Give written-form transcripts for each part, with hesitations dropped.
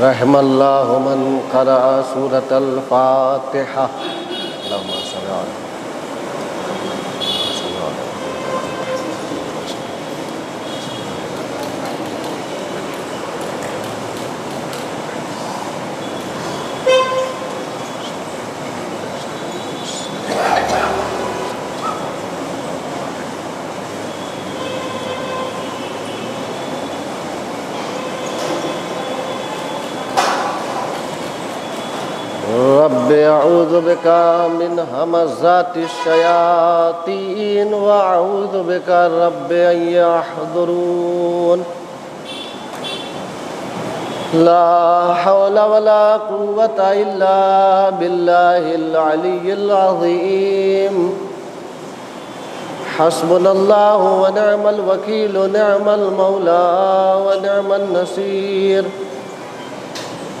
رحم اللہ من قرأ سورۃ الفاتحہ اللہم صل علی رب اعوذ بک من ہمزات الشیاطین واعوذ بک رب ان یحضرون لا حول ولا قوة الا باللہ العلی العظیم حسبنا اللہ ونعم الوکیل نعم المولا ونعم النصیر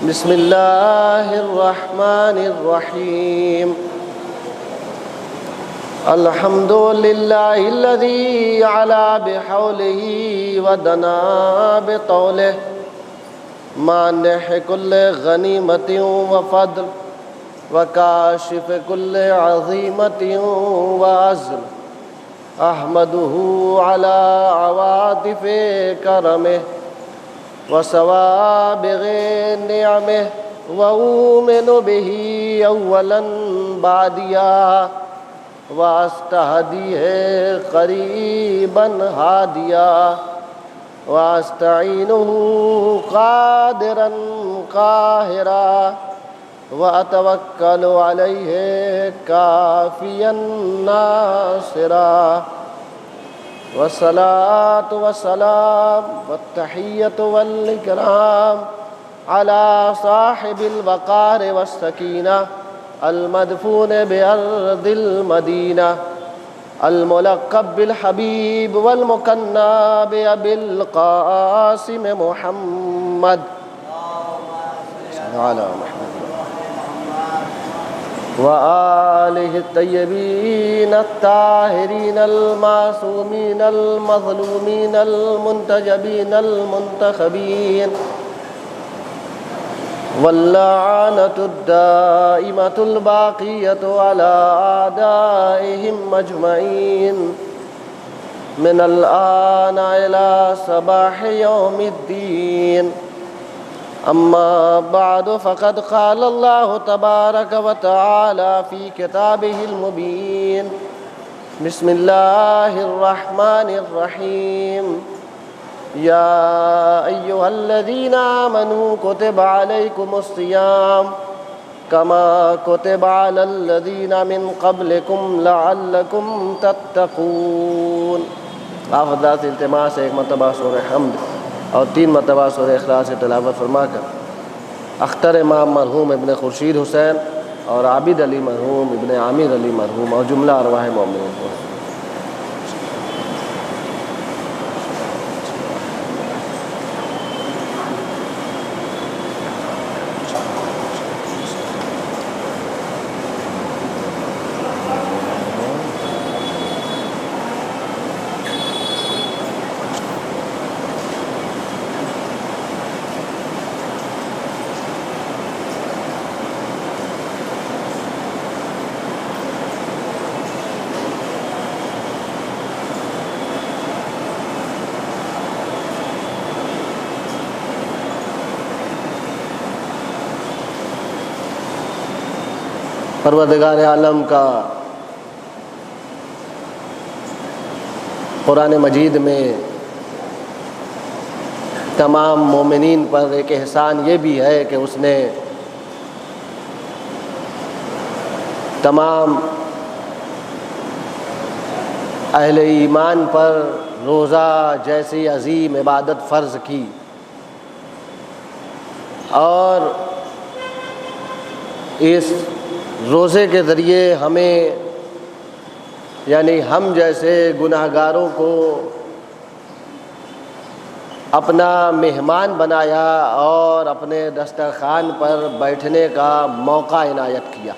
بسم اللہ الرحمن الرحیم الحمد للہ الذی علا بحولہ ودنا بطولہ مانح کل غنیمت وفضل وکاشف کل عظیمت وعزل احمدہ علی عواطف کرمہ وسوابغ نعمه وأؤمن به أولا بعديا وأستهديه قريبا هاديا وأستعينه قادرا قاهرا وأتوكل عليه كافيا ناصرا والصلاة والسلام والتحية والإكرام على صاحب الوقار والسكينة المدفون بأرض المدينة الملقب بالحبيب والمكنى بأبي القاسم محمد على محمد وآلہ الطیبین الطاہرین المعصومین المظلومین المنتجبین المنتخبین واللعنة الدائمة الباقية على أعدائهم أجمعين من الآن إلى صباح يوم الدين أما بعد فقد قال الله تبارك وتعالى في كتابه المبين بسم الله الرحمن الرحيم يا أيها الذين آمنوا كتب عليكم الصيام كما كتب على الذين من قبلكم لعلكم تتقون آفدہ سے التماس ایک مرتبہ سورہ حمد اور 3 مرتبہ سورہ اخلاص سے تلاوت فرما کر اختر امام مرحوم ابن خورشید حسین اور عابد علی مرحوم ابن عامر علی مرحوم اور جملہ ارواح مومنین کو پروردگار عالم کا قرآن مجید میں تمام مومنین پر ایک احسان یہ بھی ہے کہ اس نے تمام اہل ایمان پر روزہ جیسی عظیم عبادت فرض کی اور اس روزے کے ذریعے ہمیں یعنی ہم جیسے گناہ گاروں کو اپنا مہمان بنایا اور اپنے دسترخوان پر بیٹھنے کا موقع عنایت کیا۔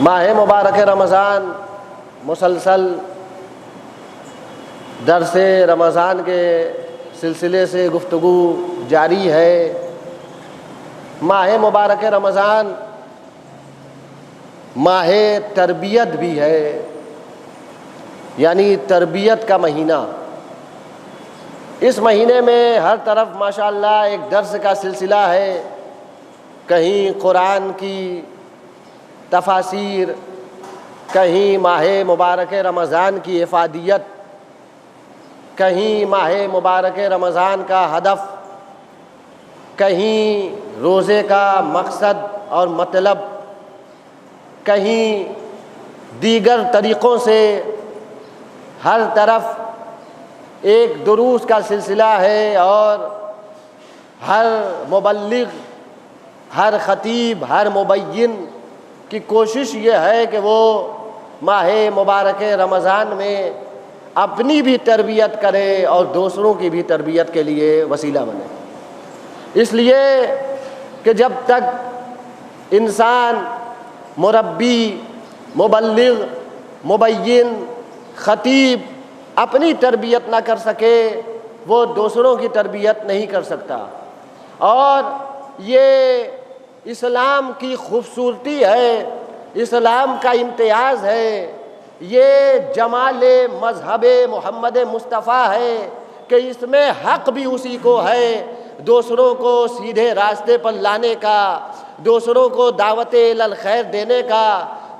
ماہ مبارک رمضان مسلسل درس رمضان کے سلسلے سے گفتگو جاری ہے۔ ماہ مبارک رمضان ماہ تربیت بھی ہے، یعنی تربیت کا مہینہ۔ اس مہینے میں ہر طرف ماشاءاللہ ایک درس کا سلسلہ ہے، کہیں قرآن کی تفاسیر، کہیں ماہ مبارک رمضان کی افادیت، کہیں ماہ مبارک رمضان کا ہدف، کہیں روزے کا مقصد اور مطلب، کہیں دیگر طریقوں سے ہر طرف ایک دروس کا سلسلہ ہے، اور ہر مبلغ، ہر خطیب، ہر مبین کی کوشش یہ ہے کہ وہ ماہ مبارک رمضان میں اپنی بھی تربیت کرے اور دوسروں کی بھی تربیت کے لیے وسیلہ بنے۔ اس لیے کہ جب تک انسان مربی، مبلغ، مبین، خطیب اپنی تربیت نہ کر سکے، وہ دوسروں کی تربیت نہیں کر سکتا۔ اور یہ اسلام کی خوبصورتی ہے، اسلام کا امتیاز ہے، یہ جمال مذہب محمد مصطفیٰ ہے کہ اس میں حق بھی اسی کو ہے، دوسروں کو سیدھے راستے پر لانے کا، دوسروں کو دعوت الی الخیر دینے کا،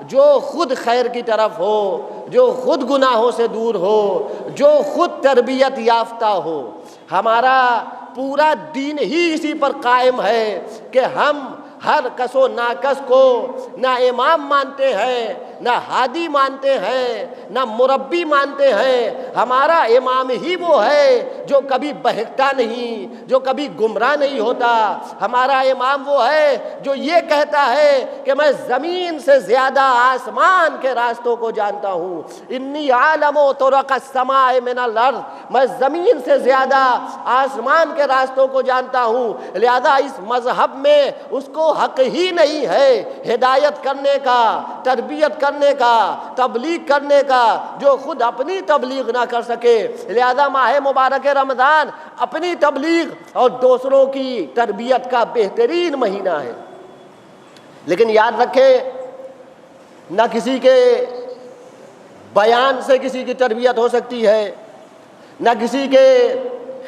جو خود خیر کی طرف ہو، جو خود گناہوں سے دور ہو، جو خود تربیت یافتہ ہو۔ ہمارا پورا دین ہی اسی پر قائم ہے کہ ہم ہر کس و ناکس کو نہ امام مانتے ہیں، نہ ہادی مانتے ہیں، نہ مربی مانتے ہیں۔ ہمارا امام ہی وہ ہے جو کبھی بہکتا نہیں، جو کبھی گمراہ نہیں ہوتا۔ ہمارا امام وہ ہے جو یہ کہتا ہے کہ میں زمین سے زیادہ آسمان کے راستوں کو جانتا ہوں، انی عالم طرق السماء من الارض، میں زمین سے زیادہ آسمان کے راستوں کو جانتا ہوں۔ لہذا اس مذہب میں اس کو حق ہی نہیں ہے ہدایت کرنے کا، تربیت کرنے کا، تبلیغ کرنے کا، جو خود اپنی تبلیغ نہ کر سکے۔ لہذا ماہ مبارک رمضان اپنی تبلیغ اور دوسروں کی تربیت کا بہترین مہینہ ہے۔ لیکن یاد رکھیں، نہ کسی کے بیان سے کسی کی تربیت ہو سکتی ہے، نہ کسی کے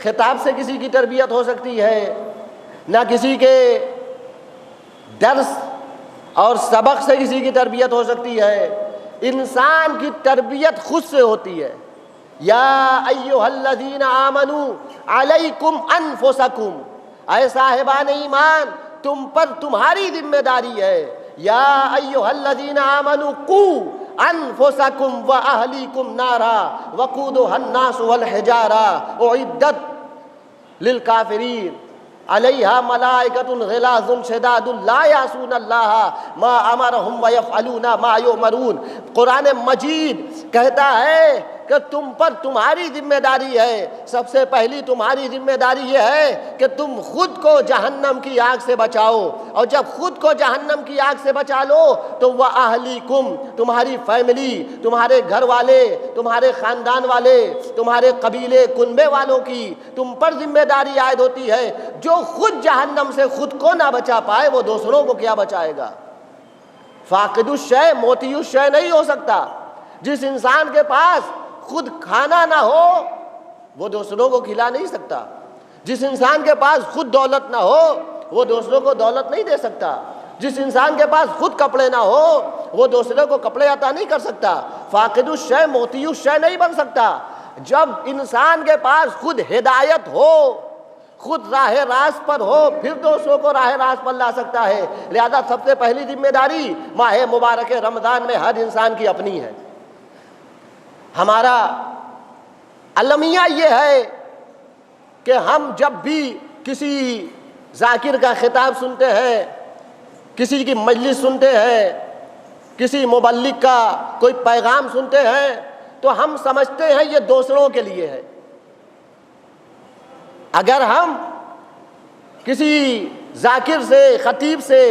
خطاب سے کسی کی تربیت ہو سکتی ہے، نہ کسی کے درس اور سبق سے کسی کی تربیت ہو سکتی ہے۔ انسان کی تربیت خود سے ہوتی ہے۔ یا ایھا الذین آمنوا علیکم انفسکم، اے صاحبان ایمان تم پر تمہاری ذمہ داری ہے۔ یا ایھا الذین آمنوا قوا انفسکم واہلیکم نارا وقودھا الناس والحجارہ اعدت للکافرین علیہا ملائکۃ غلاظ شداد لا یعصون اللہ ما امرہم ویفعلون ما یؤمرون۔ قرآن مجید کہتا ہے کہ تم پر تمہاری ذمہ داری ہے۔ سب سے پہلی تمہاری ذمہ داری یہ ہے کہ تم خود کو جہنم کی آگ سے بچاؤ، اور جب خود کو جہنم کی آگ سے بچا لو تو وَأَهْلِكُمْ، تمہاری فیملی، تمہارے گھر والے، تمہارے خاندان والے، تمہارے قبیلے کنبے والوں کی تم پر ذمہ داری عائد ہوتی ہے۔ جو خود جہنم سے خود کو نہ بچا پائے وہ دوسروں کو کیا بچائے گا؟ فاقد الشے موتی الشے نہیں ہو سکتا۔ جس انسان کے پاس خود کھانا نہ ہو وہ دوسروں کو کھلا نہیں سکتا۔ جس انسان کے پاس خود دولت نہ ہو وہ دوسروں کو دولت نہیں دے سکتا۔ جس انسان کے پاس خود کپڑے نہ ہو وہ دوسروں کو کپڑے عطا نہیں کر سکتا۔ فاقد الشے موتی الشے نہیں بن سکتا۔ جب انسان کے پاس خود ہدایت ہو، خود راہ راست پر ہو، پھر دوسروں کو راہ راست پر لا سکتا ہے۔ لہذا سب سے پہلی ذمہ داری ماہ مبارک رمضان میں ہر انسان کی اپنی ہے۔ ہمارا المیہ یہ ہے کہ ہم جب بھی کسی ذاکر کا خطاب سنتے ہیں، کسی کی مجلس سنتے ہیں، کسی مبلغ کا کوئی پیغام سنتے ہیں تو ہم سمجھتے ہیں یہ دوسروں کے لیے ہے۔ اگر ہم کسی ذاکر سے، خطیب سے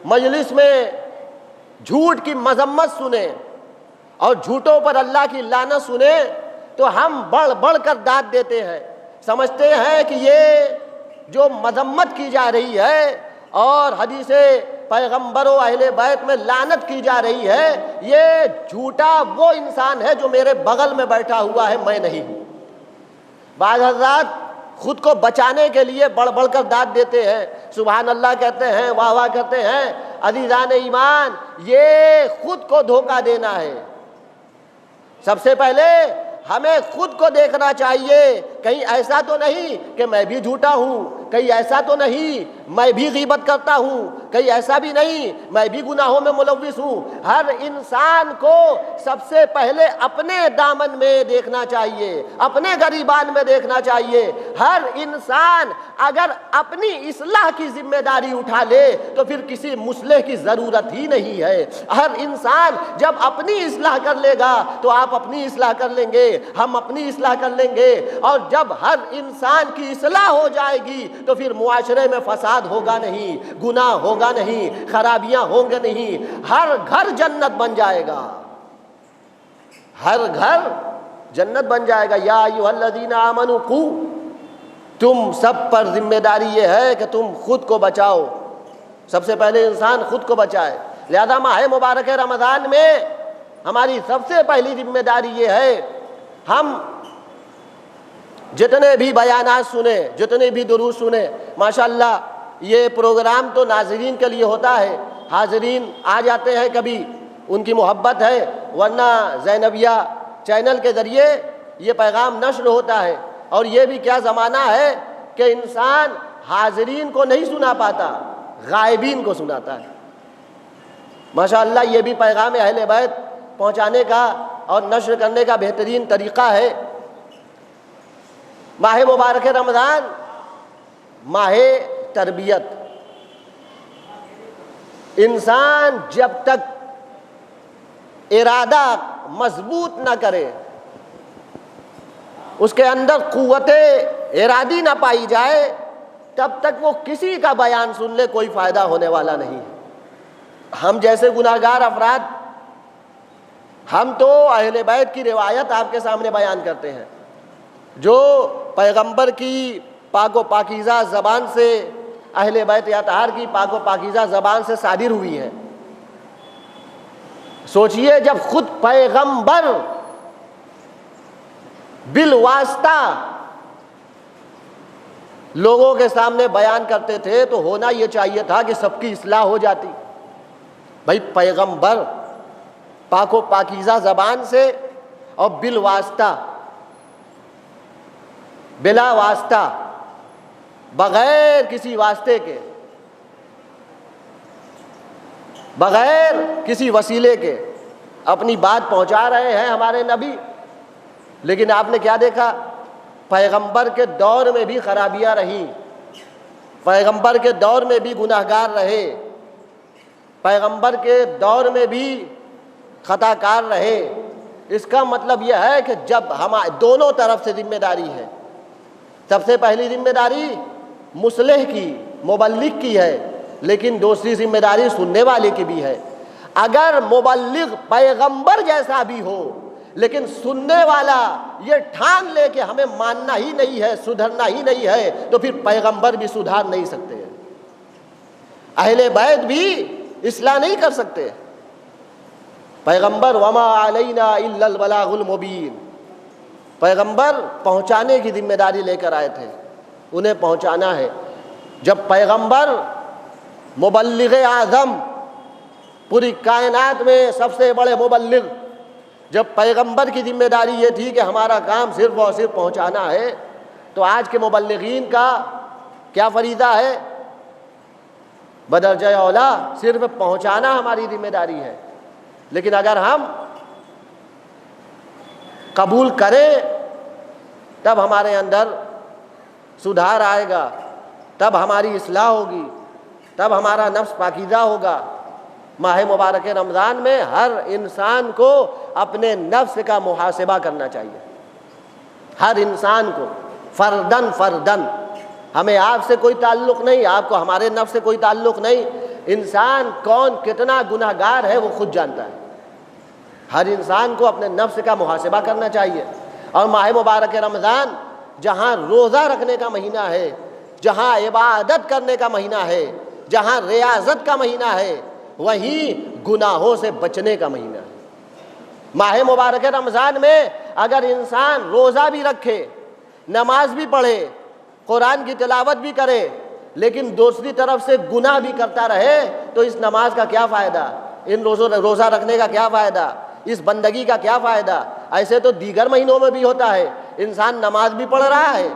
مجلس میں جھوٹ کی مذمت سنیں اور جھوٹوں پر اللہ کی لعنت سنیں تو ہم بڑھ بڑھ کر داد دیتے ہیں سمجھتے ہیں کہ یہ جو مذمت کی جا رہی ہے اور حدیث پیغمبر و اہل بیت میں لعنت کی جا رہی ہے، یہ جھوٹا وہ انسان ہے جو میرے بغل میں بیٹھا ہوا ہے، میں نہیں ہوں۔ بعض حضرات خود کو بچانے کے لیے بڑھ بڑھ کر داد دیتے ہیں، سبحان اللہ کہتے ہیں، واہ واہ کہتے ہیں۔ عزیزان ایمان، یہ خود کو دھوکہ دینا ہے۔ سب سے پہلے ہمیں خود کو دیکھنا چاہیے، کہیں ایسا تو نہیں کہ میں بھی جھوٹا ہوں، کہیں ایسا تو نہیں میں بھی غیبت کرتا ہوں، کہیں ایسا بھی نہیں میں بھی گناہوں میں ملوث ہوں۔ ہر انسان کو سب سے پہلے اپنے دامن میں دیکھنا چاہیے، اپنے گریبان میں دیکھنا چاہیے۔ ہر انسان اگر اپنی اصلاح کی ذمہ داری اٹھا لے تو پھر کسی مصلح کی ضرورت ہی نہیں ہے۔ ہر انسان جب اپنی اصلاح کر لے گا تو آپ اپنی اصلاح کر لیں گے، ہم اپنی اصلاح کر لیں گے، اور جب ہر انسان کی اصلاح ہو جائے گی تو پھر معاشرے میں فساد ہوگا نہیں، گناہ ہوگا نہیں، خرابیاں ہوں گے نہیں، ہر گھر جنت بن جائے گا، ہر گھر جنت بن جائے گا۔ یا ایھا الذین آمنوا قوا، تم سب پر ذمہ داری یہ ہے کہ تم خود کو بچاؤ، سب سے پہلے انسان خود کو بچائے۔ لہذا ماہ مبارک رمضان میں ہماری سب سے پہلی ذمہ داری یہ ہے، ہم جتنے بھی بیانات سنیں، جتنے بھی دروس سنیں، ماشاءاللہ یہ پروگرام تو ناظرین کے لیے ہوتا ہے، حاضرین آ جاتے ہیں، کبھی ان کی محبت ہے، ورنہ زینبیہ چینل کے ذریعے یہ پیغام نشر ہوتا ہے۔ اور یہ بھی کیا زمانہ ہے کہ انسان حاضرین کو نہیں سنا پاتا، غائبین کو سناتا ہے۔ ماشاءاللہ یہ بھی پیغام اہل بیت پہنچانے کا اور نشر کرنے کا بہترین طریقہ ہے۔ ماہ مبارک رمضان ماہ تربیت، انسان جب تک ارادہ مضبوط نہ کرے، اس کے اندر قوت ارادی نہ پائی جائے، تب تک وہ کسی کا بیان سن لے کوئی فائدہ ہونے والا نہیں ہے۔ ہم جیسے گناہگار افراد، ہم تو اہل بیت کی روایت آپ کے سامنے بیان کرتے ہیں، جو پیغمبر کی پاک و پاکیزہ زبان سے، اہل بیت اطہار کی پاک و پاکیزہ زبان سے صادر ہوئی ہے۔ سوچئے جب خود پیغمبر بالواسطہ لوگوں کے سامنے بیان کرتے تھے تو ہونا یہ چاہیے تھا کہ سب کی اصلاح ہو جاتی۔ بھائی پیغمبر پاک و پاکیزہ زبان سے اور بالواسطہ، بلا واسطہ، بغیر کسی واسطے کے، بغیر کسی وسیلے کے اپنی بات پہنچا رہے ہیں ہمارے نبی۔ لیکن آپ نے کیا دیکھا، پیغمبر کے دور میں بھی خرابیاں رہیں، پیغمبر کے دور میں بھی گناہگار رہے، پیغمبر کے دور میں بھی خطا کار رہے۔ اس کا مطلب یہ ہے کہ جب ہم دونوں طرف سے ذمہ داری ہے، سب سے پہلی ذمہ داری مصلح کی، مبلغ کی ہے، لیکن دوسری ذمہ داری سننے والے کی بھی ہے۔ اگر مبلغ پیغمبر جیسا بھی ہو لیکن سننے والا یہ ٹھان لے کہ ہمیں ماننا ہی نہیں ہے، سدھرنا ہی نہیں ہے، تو پھر پیغمبر بھی سدھار نہیں سکتے، اہل بیت بھی اصلاح نہیں کر سکتے۔ پیغمبر وما علینا الا البلاغ المبین، پیغمبر پہنچانے کی ذمہ داری لے کر آئے تھے، انہیں پہنچانا ہے۔ جب پیغمبر مبلغ اعظم، پوری کائنات میں سب سے بڑے مبلغ، جب پیغمبر کی ذمہ داری یہ تھی کہ ہمارا کام صرف اور صرف پہنچانا ہے، تو آج کے مبلغین کا کیا فریضہ ہے؟ بدرجہ اولا صرف پہنچانا ہماری ذمہ داری ہے۔ لیکن اگر ہم قبول کریں تب ہمارے اندر سدھار آئے گا، تب ہماری اصلاح ہوگی، تب ہمارا نفس پاکیزہ ہوگا۔ ماہ مبارک رمضان میں ہر انسان کو اپنے نفس کا محاسبہ کرنا چاہیے، ہر انسان کو فردن فردن۔ ہمیں آپ سے کوئی تعلق نہیں، آپ کو ہمارے نفس سے کوئی تعلق نہیں۔ انسان کون کتنا گناہگار ہے وہ خود جانتا ہے۔ ہر انسان کو اپنے نفس کا محاسبہ کرنا چاہیے۔ اور ماہ مبارک رمضان جہاں روزہ رکھنے کا مہینہ ہے، جہاں عبادت کرنے کا مہینہ ہے، جہاں ریاضت کا مہینہ ہے، وہیں گناہوں سے بچنے کا مہینہ ہے۔ ماہ مبارک رمضان میں اگر انسان روزہ بھی رکھے، نماز بھی پڑھے، قرآن کی تلاوت بھی کرے، لیکن دوسری طرف سے گناہ بھی کرتا رہے تو اس نماز کا کیا فائدہ، ان روزہ رکھنے کا کیا فائدہ، اس بندگی کا کیا فائدہ؟ ایسے تو دیگر مہینوں میں بھی ہوتا ہے، انسان نماز بھی پڑھ رہا ہے،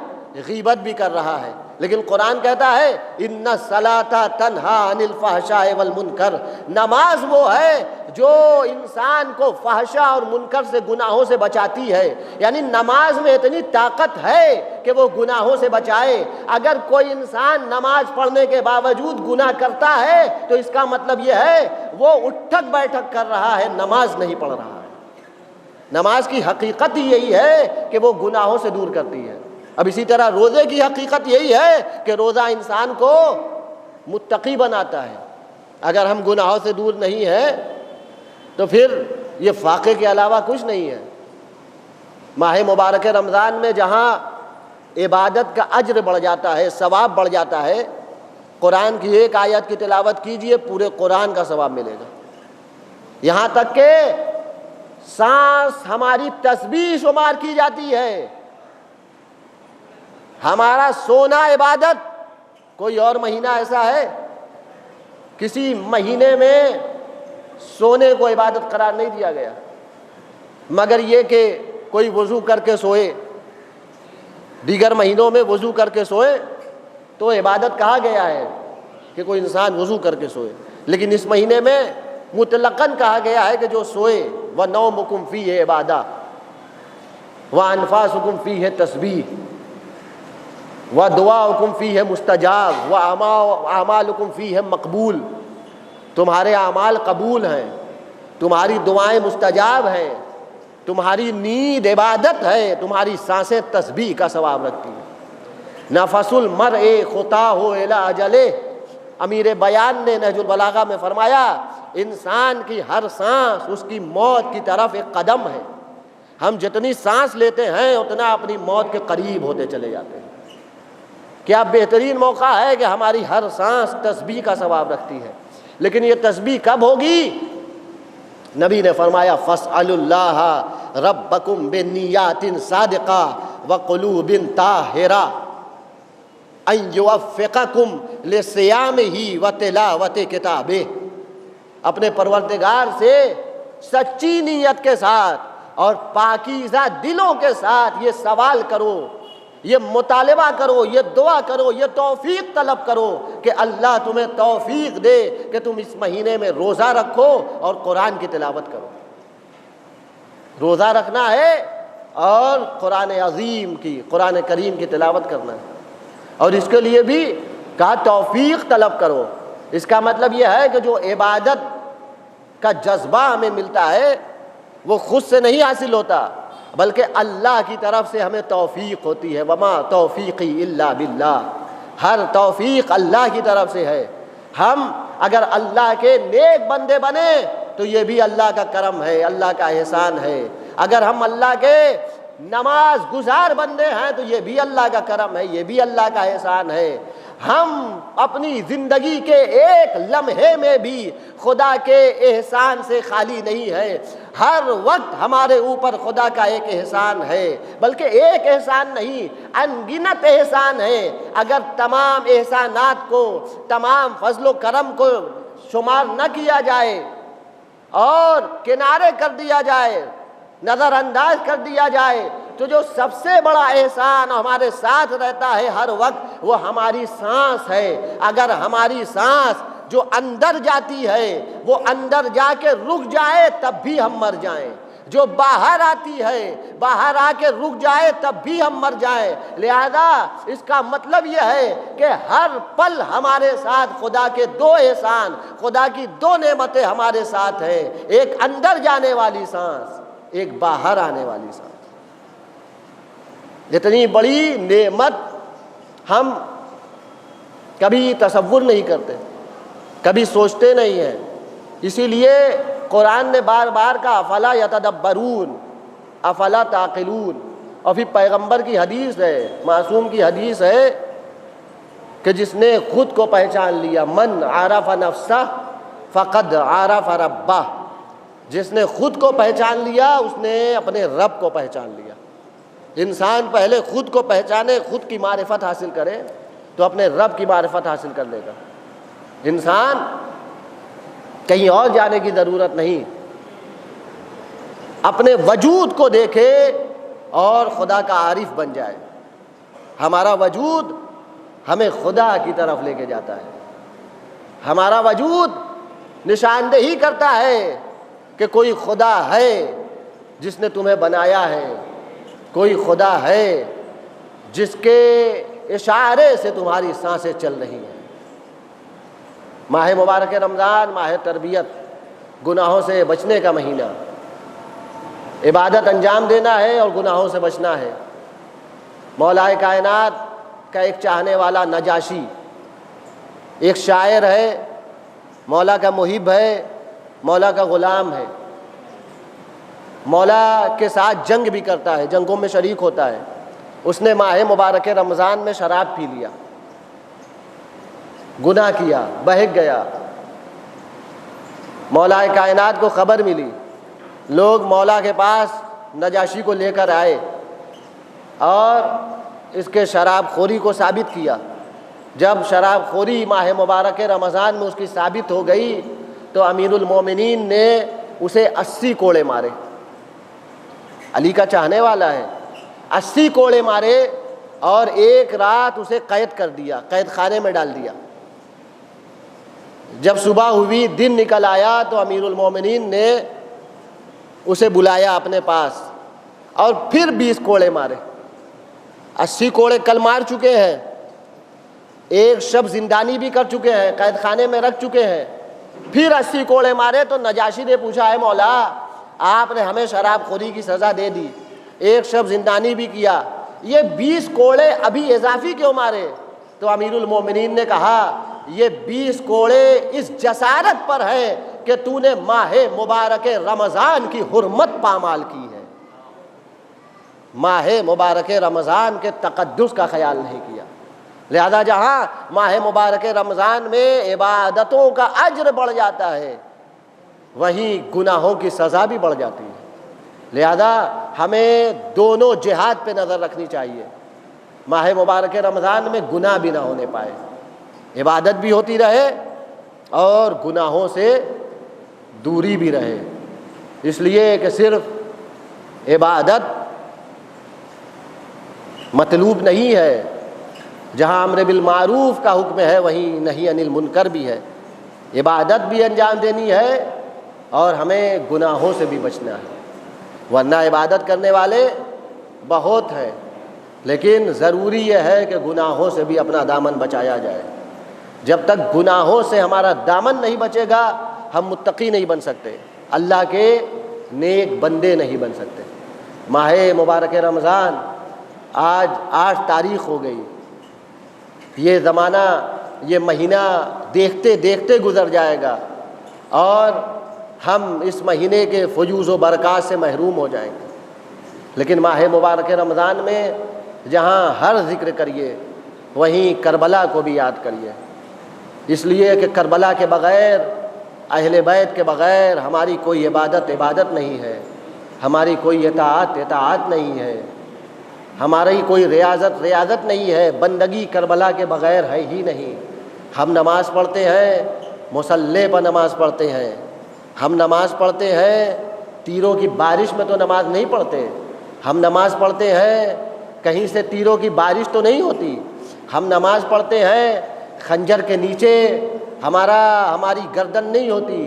غیبت بھی کر رہا ہے، لیکن قرآن کہتا ہے ان الصلاۃ تنہی عن الفحشاء والمنکر، نماز وہ ہے جو انسان کو فحشا اور منکر سے، گناہوں سے بچاتی ہے۔ یعنی نماز میں اتنی طاقت ہے کہ وہ گناہوں سے بچائے۔ اگر کوئی انسان نماز پڑھنے کے باوجود گناہ کرتا ہے تو اس کا مطلب یہ ہے وہ اٹھک بیٹھک کر رہا ہے، نماز نہیں پڑھ رہا ہے۔ نماز کی حقیقت ہی یہی ہے کہ وہ گناہوں سے دور کرتی ہے۔ اب اسی طرح روزے کی حقیقت یہی ہے کہ روزہ انسان کو متقی بناتا ہے۔ اگر ہم گناہوں سے دور نہیں ہیں تو پھر یہ فاقے کے علاوہ کچھ نہیں ہے۔ ماہ مبارک رمضان میں جہاں عبادت کا اجر بڑھ جاتا ہے، ثواب بڑھ جاتا ہے، قرآن کی ایک آیت کی تلاوت کیجئے پورے قرآن کا ثواب ملے گا۔ یہاں تک کہ سانس ہماری تسبیح شمار کی جاتی ہے، ہمارا سونا عبادت۔ کوئی اور مہینہ ایسا ہے؟ کسی مہینے میں سونے کو عبادت قرار نہیں دیا گیا، مگر یہ کہ کوئی وضو کر کے سوئے۔ دیگر مہینوں میں وضو کر کے سوئے تو عبادت کہا گیا ہے کہ کوئی انسان وضو کر کے سوئے، لیکن اس مہینے میں مطلقاً کہا گیا ہے کہ جو سوئے وَنَوْمُكُمْ فِيهِ عِبَادَةٌ وَأَنفَاسُكُمْ فِيهِ تَسْبِيحٌ وَدُعَاؤُكُمْ فِيهِ مُسْتَجَابٌ وَأَعْمَالُكُمْ فِيهِ مقبول، تمہارے اعمال قبول ہیں، تمہاری دعائیں مستجاب ہیں، تمہاری نیند عبادت ہے، تمہاری سانسیں تسبیح کا ثواب رکھتی ہیں۔ نفس المرء خطاہ الی اجلہ، امیر بیان نے نہج البلاغہ میں فرمایا انسان کی ہر سانس اس کی موت کی طرف ایک قدم ہے۔ ہم جتنی سانس لیتے ہیں اتنا اپنی موت کے قریب ہوتے چلے جاتے ہیں۔ کیا بہترین موقع ہے کہ ہماری ہر سانس تسبیح کا ثواب رکھتی ہے، لیکن یہ تسبیح کب ہوگی؟ نبی نے فرمایا فَاسْأَلُوا اللَّهَ رَبَّكُمْ بِنِّيَّاتٍ صَادِقَةٍ وَقُلُوبٍ طَاهِرَةٍ أَن يُوَفِّقَكُمْ لِصِيَامِهِ وَتِلَاوَةِ كِتَابِهِ، اپنے پروردگار سے سچی نیت کے ساتھ اور پاکیزہ دلوں کے ساتھ یہ سوال کرو، یہ مطالبہ کرو، یہ دعا کرو، یہ توفیق طلب کرو کہ اللہ تمہیں توفیق دے کہ تم اس مہینے میں روزہ رکھو اور قرآن کی تلاوت کرو۔ روزہ رکھنا ہے اور قرآن عظیم کی، قرآن کریم کی تلاوت کرنا ہے، اور اس کے لیے بھی کہا توفیق طلب کرو۔ اس کا مطلب یہ ہے کہ جو عبادت کا جذبہ ہمیں ملتا ہے وہ خود سے نہیں حاصل ہوتا، بلکہ اللہ کی طرف سے ہمیں توفیق ہوتی ہے۔ وما توفیقی الا باللہ، ہر توفیق اللہ کی طرف سے ہے۔ ہم اگر اللہ کے نیک بندے بنے تو یہ بھی اللہ کا کرم ہے، اللہ کا احسان ہے۔ اگر ہم اللہ کے نماز گزار بندے ہیں تو یہ بھی اللہ کا کرم ہے، یہ بھی اللہ کا احسان ہے۔ ہم اپنی زندگی کے ایک لمحے میں بھی خدا کے احسان سے خالی نہیں ہے، ہر وقت ہمارے اوپر خدا کا ایک احسان ہے، بلکہ ایک احسان نہیں، انگنت احسان ہے۔ اگر تمام احسانات کو، تمام فضل و کرم کو شمار نہ کیا جائے اور کنارے کر دیا جائے، نظر انداز کر دیا جائے، تو جو سب سے بڑا احسان ہمارے ساتھ رہتا ہے ہر وقت وہ ہماری سانس ہے۔ اگر ہماری سانس جو اندر جاتی ہے وہ اندر جا کے رک جائے تب بھی ہم مر جائیں، جو باہر آتی ہے باہر آ کے رک جائے تب بھی ہم مر جائیں۔ لہذا اس کا مطلب یہ ہے کہ ہر پل ہمارے ساتھ خدا کے دو احسان، خدا کی دو نعمتیں ہمارے ساتھ ہیں، ایک اندر جانے والی سانس، ایک باہر آنے والی سانس۔ اتنی بڑی نعمت ہم کبھی تصور نہیں کرتے، کبھی سوچتے نہیں ہیں۔ اسی لیے قرآن نے بار بار کہا افلا یتدبرون افلا تعقلون، اور پھر پیغمبر کی حدیث ہے، معصوم کی حدیث ہے کہ جس نے خود کو پہچان لیا، من عرف نفسہ فقد عرف ربہ، جس نے خود کو پہچان لیا اس نے اپنے رب کو پہچان لیا۔ انسان پہلے خود کو پہچانے، خود کی معرفت حاصل کرے تو اپنے رب کی معرفت حاصل کر لے گا۔ انسان کہیں اور جانے کی ضرورت نہیں، اپنے وجود کو دیکھے اور خدا کا عارف بن جائے۔ ہمارا وجود ہمیں خدا کی طرف لے کے جاتا ہے، ہمارا وجود نشاندہی کرتا ہے کہ کوئی خدا ہے جس نے تمہیں بنایا ہے، کوئی خدا ہے جس کے اشارے سے تمہاری سانسیں چل رہی ہیں۔ ماہ مبارک رمضان ماہ تربیت، گناہوں سے بچنے کا مہینہ، عبادت انجام دینا ہے اور گناہوں سے بچنا ہے۔ مولا کائنات کا ایک چاہنے والا نجاشی ایک شاعر ہے، مولا کا محب ہے، مولا کا غلام ہے، مولا کے ساتھ جنگ بھی کرتا ہے، جنگوں میں شریک ہوتا ہے۔ اس نے ماہ مبارک رمضان میں شراب پی لیا، گناہ کیا، بہک گیا۔ مولا کائنات کو خبر ملی، لوگ مولا کے پاس نجاشی کو لے کر آئے اور اس کے شراب خوری کو ثابت کیا۔ جب شراب خوری ماہ مبارک رمضان میں اس کی ثابت ہو گئی تو امیر المومنین نے اسے 80 کوڑے مارے۔ علی کا چاہنے والا ہے، 80 کوڑے مارے اور ایک رات اسے قید کر دیا، قید خانے میں ڈال دیا۔ جب صبح ہوئی، دن نکل آیا تو امیر المومنین نے اسے بلایا اپنے پاس اور پھر 20 کوڑے مارے۔ 80 کوڑے کل مار چکے ہیں، ایک شب زندانی بھی کر چکے ہیں، قید خانے میں رکھ چکے ہیں، پھر 80 کوڑے مارے۔ تو نجاشی نے پوچھا، ہے مولا آپ نے ہمیں شراب خوری کی سزا دے دی، ایک شب زندانی بھی کیا، یہ 20 کوڑے ابھی اضافی کیوں مارے؟ تو امیر المومنین نے کہا یہ 20 کوڑے اس جسارت پر ہے کہ تو نے ماہ مبارک رمضان کی حرمت پامال کی ہے، ماہ مبارک رمضان کے تقدس کا خیال نہیں کیا۔ لہذا جہاں ماہ مبارک رمضان میں عبادتوں کا اجر بڑھ جاتا ہے وہیں گناہوں کی سزا بھی بڑھ جاتی ہے۔ لہذا ہمیں دونوں جہاد پہ نظر رکھنی چاہیے، ماہ مبارک رمضان میں گناہ بھی نہ ہونے پائے، عبادت بھی ہوتی رہے اور گناہوں سے دوری بھی رہے۔ اس لیے کہ صرف عبادت مطلوب نہیں ہے، جہاں امر بالمعروف کا حکم ہے وہیں نہی عن المنکر بھی ہے، عبادت بھی انجام دینی ہے اور ہمیں گناہوں سے بھی بچنا ہے۔ ورنہ عبادت کرنے والے بہت ہیں، لیکن ضروری یہ ہے کہ گناہوں سے بھی اپنا دامن بچایا جائے۔ جب تک گناہوں سے ہمارا دامن نہیں بچے گا ہم متقی نہیں بن سکتے، اللہ کے نیک بندے نہیں بن سکتے۔ ماہ مبارک رمضان آج 8 تاریخ ہو گئی، یہ زمانہ، یہ مہینہ دیکھتے دیکھتے گزر جائے گا اور ہم اس مہینے کے فیوز و برکات سے محروم ہو جائیں گے۔ لیکن ماہ مبارک رمضان میں جہاں ہر ذکر کریے وہیں کربلا کو بھی یاد کریے، اس لیے کہ کربلا کے بغیر، اہل بیت کے بغیر ہماری کوئی عبادت نہیں ہے، ہماری کوئی اطاعت نہیں ہے، ہماری کوئی ریاضت نہیں ہے، بندگی کربلا کے بغیر ہے ہی نہیں۔ ہم نماز پڑھتے ہیں، مصلی پر نماز پڑھتے ہیں، ہم نماز پڑھتے ہیں، تیروں کی بارش میں تو نماز نہیں پڑھتے، ہم نماز پڑھتے ہیں کہیں سے تیروں کی بارش تو نہیں ہوتی، ہم نماز پڑھتے ہیں خنجر کے نیچے ہماری گردن نہیں ہوتی،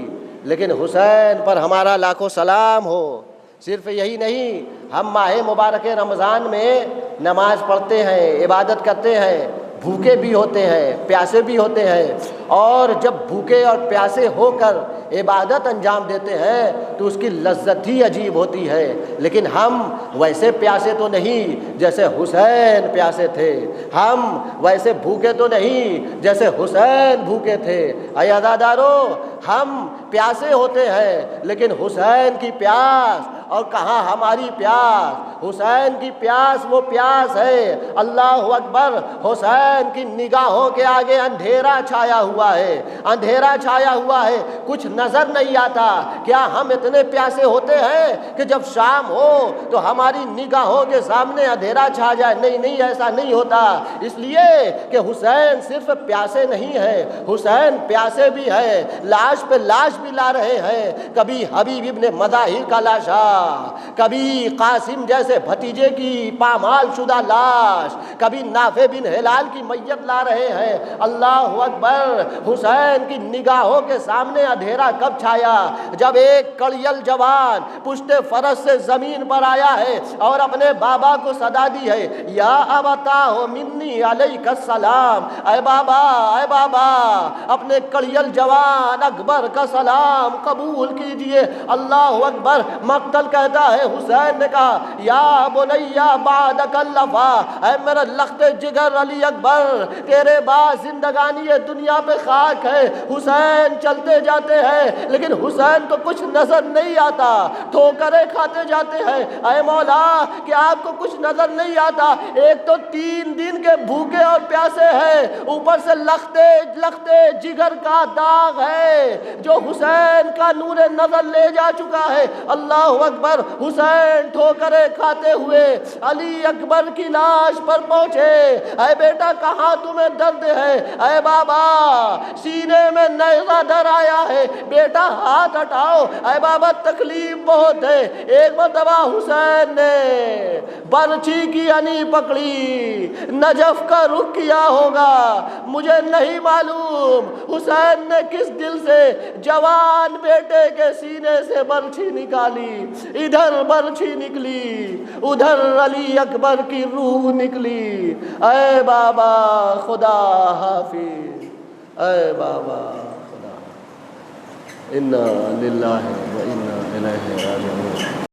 لیکن حسین پر ہمارا لاکھوں سلام ہو۔ صرف یہی نہیں، ہم ماہ مبارک رمضان میں نماز پڑھتے ہیں، عبادت کرتے ہیں، بھوکے بھی ہوتے ہیں، پیاسے بھی ہوتے ہیں، اور جب بھوکے اور پیاسے ہو کر عبادت انجام دیتے ہیں تو اس کی لذت ہی عجیب ہوتی ہے۔ لیکن ہم ویسے پیاسے تو نہیں جیسے حسین پیاسے تھے، ہم ویسے بھوکے تو نہیں جیسے حسین بھوکے تھے۔ اے عزادارو، ہم پیاسے ہوتے ہیں لیکن حسین کی پیاس اور کہاں ہماری پیاس؟ حسین کی پیاس وہ پیاس ہے، اللہ اکبر، حسین کی نگاہوں کے آگے اندھیرا چھایا ہوا ہے، اندھیرا چھایا ہوا ہے، کچھ نظر نہیں آتا۔ کیا ہم اتنے پیاسے ہوتے ہیں کہ جب شام ہو تو ہماری نگاہوں کے سامنے اندھیرا چھا جائے؟ نہیں نہیں، ایسا نہیں ہوتا، اس لیے کہ حسین صرف پیاسے نہیں ہے، حسین پیاسے بھی ہے، لاش پہ لاش بھی لا رہے ہیں، کبھی حبیب ابن مظاہر کا لاشا، کبھی قاسم جیسے بھتیجے کی پامال شدہ لاش، کبھی نافع بن ہلال کی میت لا رہے ہیں۔ اللہ اکبر، حسین کی نگاہوں کے سامنے اندھیرا کب چھایا؟ جب ایک کڑیل جوان پشت فرس سے زمین پر آیا ہے اور اپنے بابا کو صدا دی ہے، یا ابتا ہو منی علیک السلام، اے بابا، اے بابا، اپنے کڑیل جوان اکبر کا سلام قبول کیجئے۔ اللہ اکبر، مقتل کہتا ہے، حسین نے کہا، یا بنیا بعدک الوفا، اے میرا لخت جگر علی اکبر، تیرے بعد زندگانی دنیا پہ خاک ہے۔ حسین چلتے جاتے ہیں لیکن حسین کو کچھ نظر نہیں آتا، ٹھوکریں کھاتے جاتے ہیں۔ اے مولا، کہ آپ کو کچھ نظر نہیں آتا؟ ایک تو 3 دن کے بھوکے اور پیاسے ہیں، اوپر سے لختے جگر کا داغ ہے جو حسین کا نور نظر لے جا چکا ہے۔ اللہ اکبر، حسین ٹھوکریں کھاتے ہوئے علی اکبر کی لاش پر پہنچے۔ اے بیٹا، کہاں تمہیں درد ہے؟ اے بابا، سینے میں نیزہ در آیا ہے، بیٹا ہاتھ ہٹاؤ۔ اے بابا، تکلیف بہت ہے۔ ایک مرتبہ حسین نے برچھی کی انی پکڑی، نجف کا رخ کیا ہوگا، مجھے نہیں معلوم حسین نے کس دل سے جوان بیٹے کے سینے سے برچھی نکالی، ادھر برچھی نکلی، ادھر علی اکبر کی روح نکلی۔ اے بابا خدا حافظ، اے بابا خدا، انا للہ و انا الیہ راجعون۔